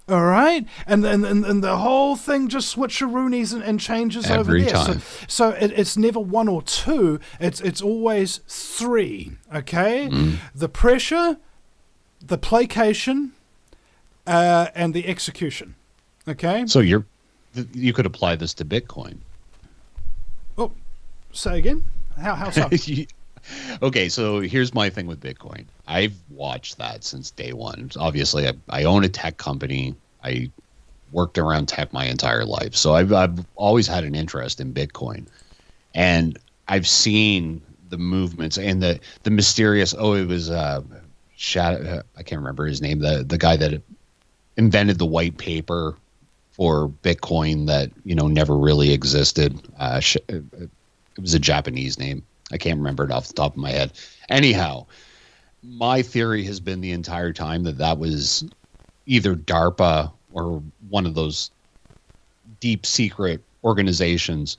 All right? And the whole thing just switcheroonies and changes every over there. time. So it's never one or two. It's always three, okay? The pressure, the placation, and the execution. Okay. So you could apply this to Bitcoin. Oh, say again? How so? Okay, so here's my thing with Bitcoin. I've watched that since day one. Obviously, I own a tech company. I worked around tech my entire life, so I've always had an interest in Bitcoin, and I've seen the movements and the mysterious. Oh, it was I can't remember his name. The guy that invented the white paper for Bitcoin that, never really existed. It was a Japanese name. I can't remember it off the top of my head. Anyhow, my theory has been the entire time that was either DARPA or one of those deep secret organizations.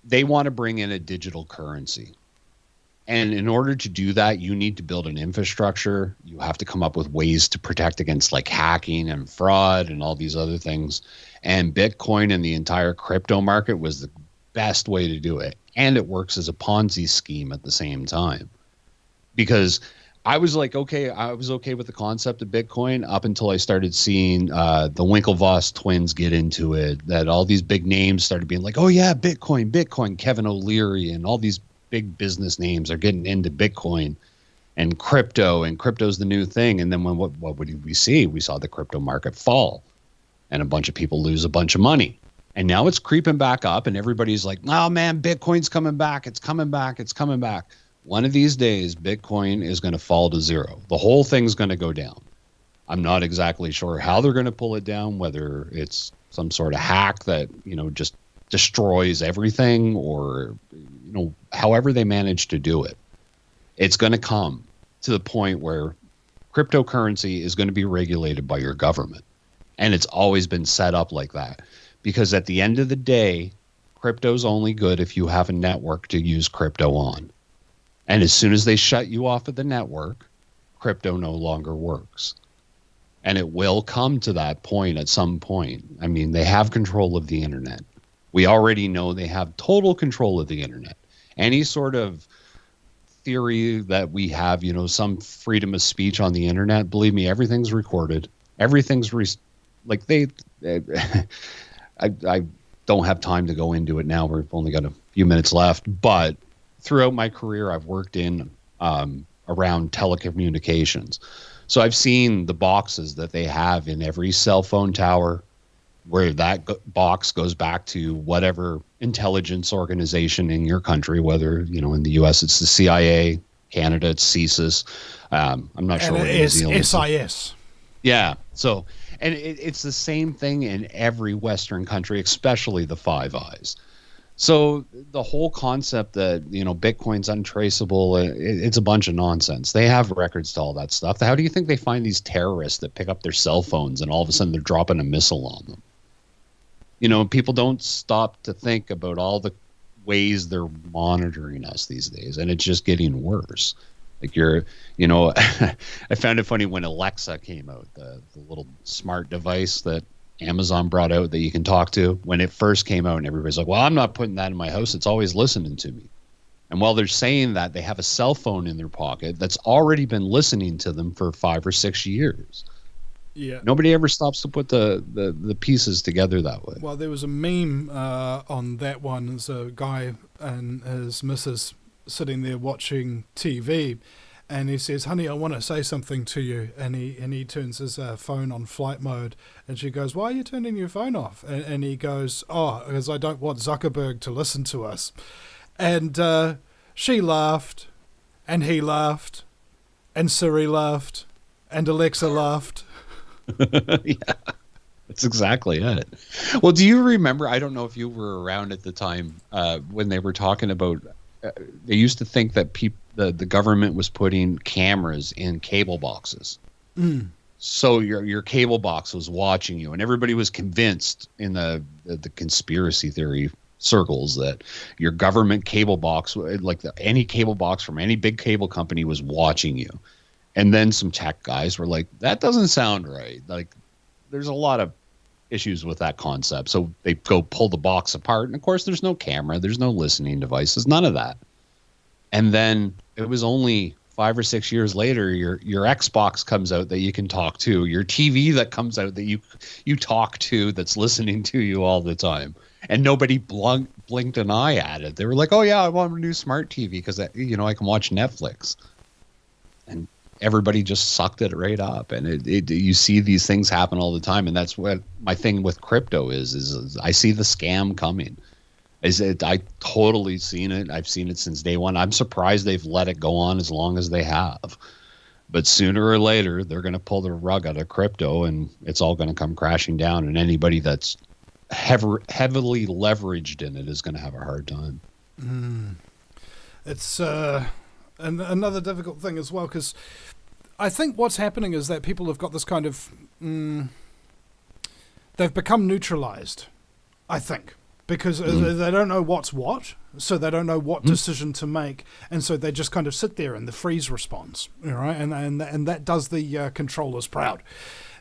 They want to bring in a digital currency. And in order to do that, you need to build an infrastructure. You have to come up with ways to protect against like hacking and fraud and all these other things. And Bitcoin and the entire crypto market was the best way to do it. And it works as a Ponzi scheme at the same time. Because I was like, I was okay with the concept of Bitcoin up until I started seeing the Winklevoss twins get into it, that all these big names started being like, oh yeah, Bitcoin, Kevin O'Leary, and all these big business names are getting into Bitcoin and crypto's the new thing. And then what did we see? We saw the crypto market fall and a bunch of people lose a bunch of money. And now it's creeping back up and everybody's like, oh man, Bitcoin's coming back. It's coming back. It's coming back. One of these days, Bitcoin is going to fall to zero. The whole thing's going to go down. I'm not exactly sure how they're going to pull it down, whether it's some sort of hack that, just destroys everything or, however they manage to do it. It's going to come to the point where cryptocurrency is going to be regulated by your government. And it's always been set up like that. Because at the end of the day, crypto's only good if you have a network to use crypto on. And as soon as they shut you off of the network, crypto no longer works. And it will come to that point at some point. I mean, they have control of the internet. We already know they have total control of the internet. Any sort of theory that we have, some freedom of speech on the internet, believe me, everything's recorded. Everything's I don't have time to go into it now. We've only got a few minutes left. But throughout my career, I've worked in around telecommunications. So I've seen the boxes that they have in every cell phone tower, where that box goes back to whatever intelligence organization in your country, whether, in the U.S. it's the CIA, Canada it's CSIS. I'm not sure what New Zealand is. SIS. Yeah. So, and it's the same thing in every Western country, especially the Five Eyes. So the whole concept that, Bitcoin's untraceable, it's a bunch of nonsense. They have records to all that stuff. How do you think they find these terrorists that pick up their cell phones and all of a sudden they're dropping a missile on them? People don't stop to think about all the ways they're monitoring us these days, and it's just getting worse. Like I found it funny when Alexa came out, the little smart device that Amazon brought out that you can talk to. When it first came out, and everybody's like, well, I'm not putting that in my house. It's always listening to me. And while they're saying that, they have a cell phone in their pocket that's already been listening to them for 5 or 6 years. Yeah. Nobody ever stops to put the pieces together that way. Well, there was a meme on that one. There's a guy and his missus sitting there watching TV, and he says, honey, I want to say something to you. And he turns his phone on flight mode, and she goes, why are you turning your phone off? And he goes, oh, because I don't want Zuckerberg to listen to us. And she laughed, and he laughed, and Siri laughed, and Alexa laughed. Yeah, that's exactly it. Well, do you remember, I don't know if you were around at the time when they were talking about, they used to think that the government was putting cameras in cable boxes. So your cable box was watching you, and everybody was convinced in the conspiracy theory circles that your government cable box, like any cable box from any big cable company, was watching you. And then some tech guys were like, that doesn't sound right. Like, there's a lot of issues with that concept. So they go pull the box apart. And of course, there's no camera, there's no listening devices, none of that. And then it was only 5 or 6 years later, your Xbox comes out that you can talk to, your TV that comes out that you talk to, that's listening to you all the time. And nobody blinked an eye at it. They were like, oh yeah, I want a new smart TV because I can watch Netflix. And everybody just sucked it right up. And you see these things happen all the time. And that's what my thing with crypto is I see the scam coming. I totally seen it. I've seen it since day one. I'm surprised they've let it go on as long as they have. But sooner or later, they're going to pull the rug out of crypto, and it's all going to come crashing down. And anybody that's heavily leveraged in it is going to have a hard time. It's another difficult thing as well, because I think what's happening is that people have got this kind of they've become neutralized, I think, because they don't know what's what, so they don't know what decision to make, and so they just kind of sit there in the freeze response, right? And that does the controllers proud,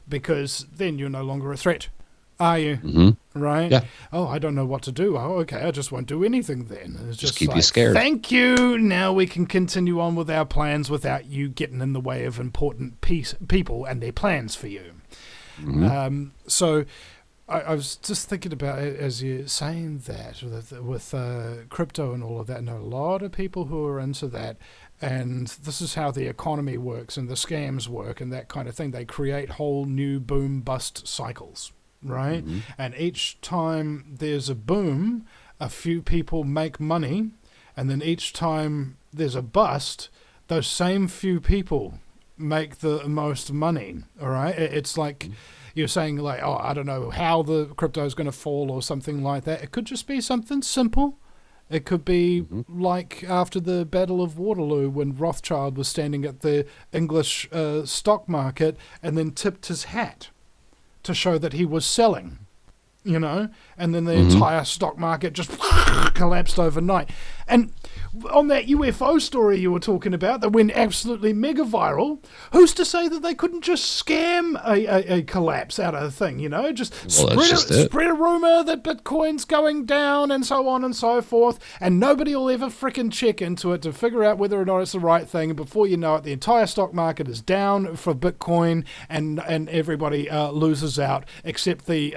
because then you're no longer a threat, are you? Right? Yeah. Oh, I don't know what to do. Oh, okay, I just won't do anything then. It's just keep you scared. Thank you. Now we can continue on with our plans without you getting in the way of important people and their plans for you. So I was just thinking about it as you're saying that with crypto and all of that. I know a lot of people who are into that, and this is how the economy works and the scams work and that kind of thing. They create whole new boom-bust cycles, right? And each time there's a boom, a few people make money, and then each time there's a bust, those same few people make the most money, all right? It's like... You're saying like, oh, I don't know how the crypto is going to fall or something like that. It could just be something simple. It could be like after the Battle of Waterloo when Rothschild was standing at the English stock market and then tipped his hat to show that he was selling, and then the entire stock market just collapsed overnight. And on that UFO story you were talking about that went absolutely mega viral, who's to say that they couldn't just scam a collapse out of the thing, just spread a rumor that Bitcoin's going down and so on and so forth, and nobody will ever frickin' check into it to figure out whether or not it's the right thing, and before you know it, the entire stock market is down for Bitcoin, and everybody loses out except the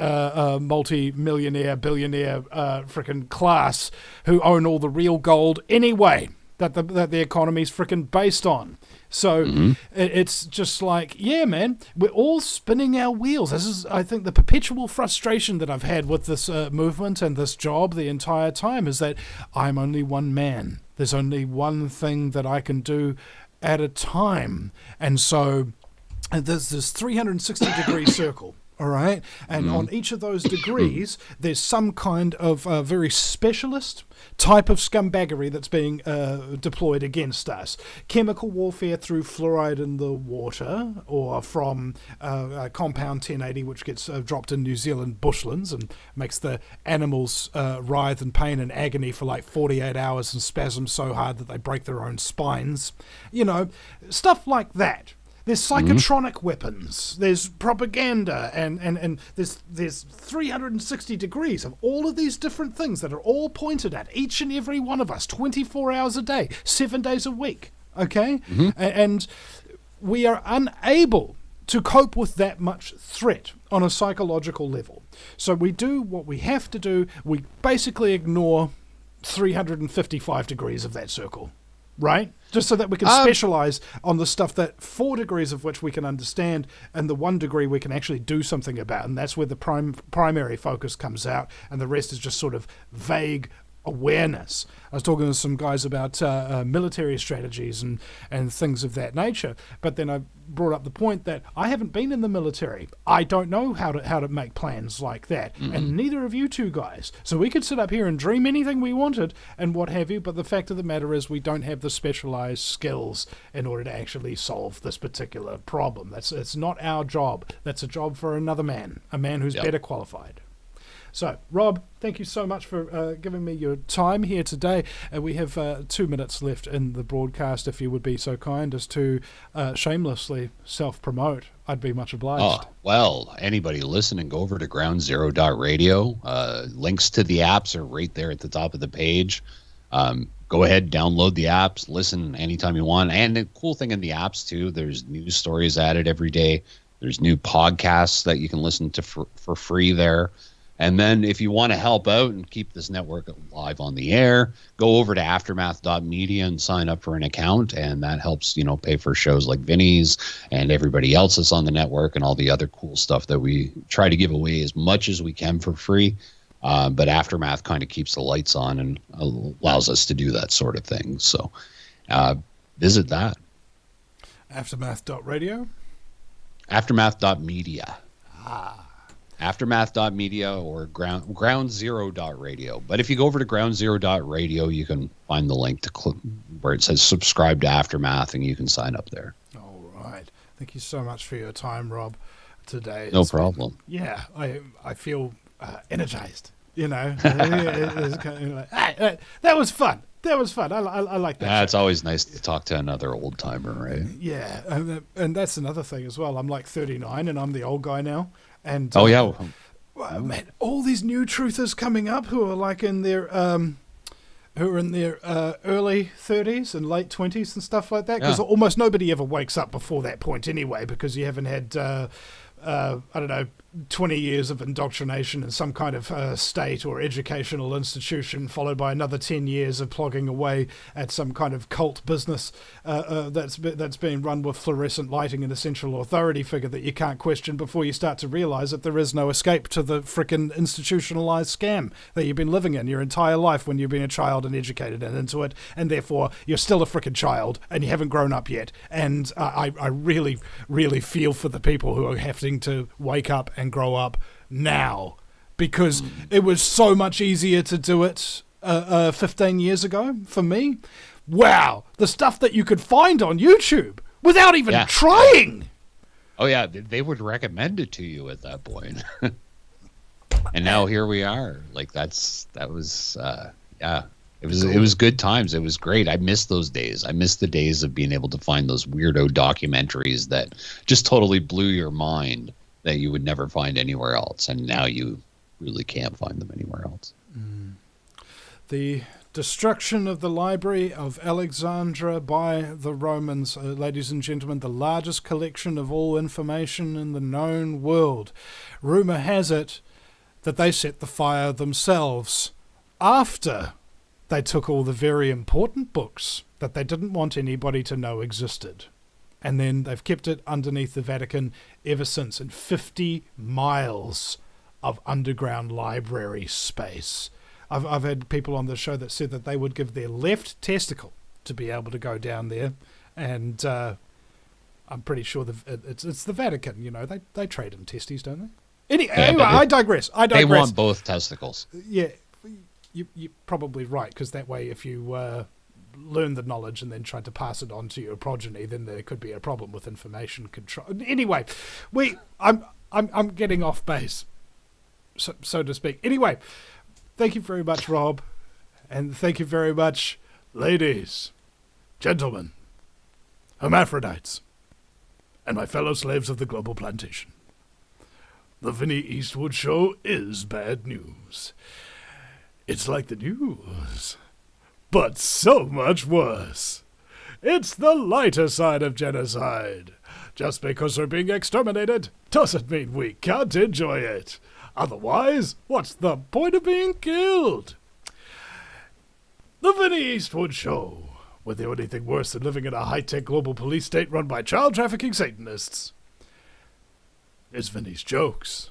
multi-millionaire, billionaire frickin' class who own all the real gold anyway that the economy's frickin' based on. So it's just like, yeah, man, we're all spinning our wheels. This is, I think, the perpetual frustration that I've had with this movement and this job the entire time is that I'm only one man. There's only one thing that I can do at a time. And so there's this 360-degree circle. All right. And on each of those degrees, there's some kind of very specialist type of scumbaggery that's being deployed against us. Chemical warfare through fluoride in the water, or from compound 1080, which gets dropped in New Zealand bushlands and makes the animals writhe in pain and agony for like 48 hours and spasm so hard that they break their own spines. Stuff like that. There's psychotronic weapons, there's propaganda, and there's 360 degrees of all of these different things that are all pointed at each and every one of us, 24 hours a day, 7 days a week, okay? And we are unable to cope with that much threat on a psychological level. So we do what we have to do. We basically ignore 355 degrees of that circle. Right? Just so that we can specialize on the stuff that 4 degrees of which we can understand and the 1 degree we can actually do something about. And that's where the primary focus comes out. And the rest is just sort of vague awareness. I was talking to some guys about military strategies and things of that nature, but then I brought up the point that I haven't been in the military. I don't know how to make plans like that, and neither of you two guys. So we could sit up here and dream anything we wanted and what have you, but the fact of the matter is we don't have the specialized skills in order to actually solve this particular problem. It's not our job. That's a job for another man, a man who's better qualified. So, Rob, thank you so much for giving me your time here today. We have 2 minutes left in the broadcast. If you would be so kind as to shamelessly self-promote, I'd be much obliged. Oh, well, anybody listening, go over to groundzero.radio. Links to the apps are right there at the top of the page. Go ahead, download the apps, listen anytime you want. And the cool thing in the apps, too, there's news stories added every day. There's new podcasts that you can listen to for free there. And then if you want to help out and keep this network live on the air, go over to aftermath.media and sign up for an account. And that helps, pay for shows like Vinny's and everybody else that's on the network and all the other cool stuff that we try to give away as much as we can for free. But Aftermath kind of keeps the lights on and allows us to do that sort of thing. So visit that. Aftermath.radio? Aftermath.media. Aftermath.media or groundzero.radio. But if you go over to groundzero.radio, you can find the link to where it says subscribe to Aftermath, and you can sign up there. All right. Thank you so much for your time, Rob, today. No problem. I feel energized, It's kind of like, hey, that was fun. That was fun. I like that. Yeah, it's always nice to talk to another old timer, right? Yeah, and that's another thing as well. I'm like 39, and I'm the old guy now. And well, man, all these new truthers coming up who are like in their early 30s and late 20s and stuff like that. Because almost nobody ever wakes up before that point anyway, because you haven't had I don't know, 20 years of indoctrination in some kind of state or educational institution, followed by another 10 years of plogging away at some kind of cult business that's being run with fluorescent lighting and a central authority figure that you can't question before you start to realize that there is no escape to the frickin' institutionalized scam that you've been living in your entire life when you've been a child and educated and into it, and therefore you're still a frickin' child and you haven't grown up yet. And I really, really feel for the people who are having to wake up and grow up now, because it was so much easier to do it 15 years ago for me. Wow, the stuff that you could find on YouTube without even trying. Oh yeah, they would recommend it to you at that point. And now here we are. Like it was good times. It was great. I miss those days. I miss the days of being able to find those weirdo documentaries that just totally blew your mind, that you would never find anywhere else, and now you really can't find them anywhere else. The destruction of the Library of Alexandria by the Romans, ladies and gentlemen, the largest collection of all information in the known world. Rumor has it that they set the fire themselves after they took all the very important books that they didn't want anybody to know existed. And then they've kept it underneath the Vatican ever since, in 50 miles of underground library space. I've had people on the show that said that they would give their left testicle to be able to go down there. And I'm pretty sure it's the Vatican, they trade in testes, don't they? Anyway, I digress. They want both testicles. Yeah, you're probably right, because that way if you learn the knowledge and then try to pass it on to your progeny, then there could be a problem with information control. Anyway, I'm getting off base, so to speak. Anyway, thank you very much, Rob, and thank you very much, ladies, gentlemen, hermaphrodites, and my fellow slaves of the global plantation. The Vinny Eastwood Show is bad news. It's like the news, but so much worse. It's the lighter side of genocide. Just because we're being exterminated doesn't mean we can't enjoy it. Otherwise, what's the point of being killed? The Vinny Eastwood Show. Would there be anything worse than living in a high-tech global police state run by child trafficking Satanists? It's Vinny's jokes.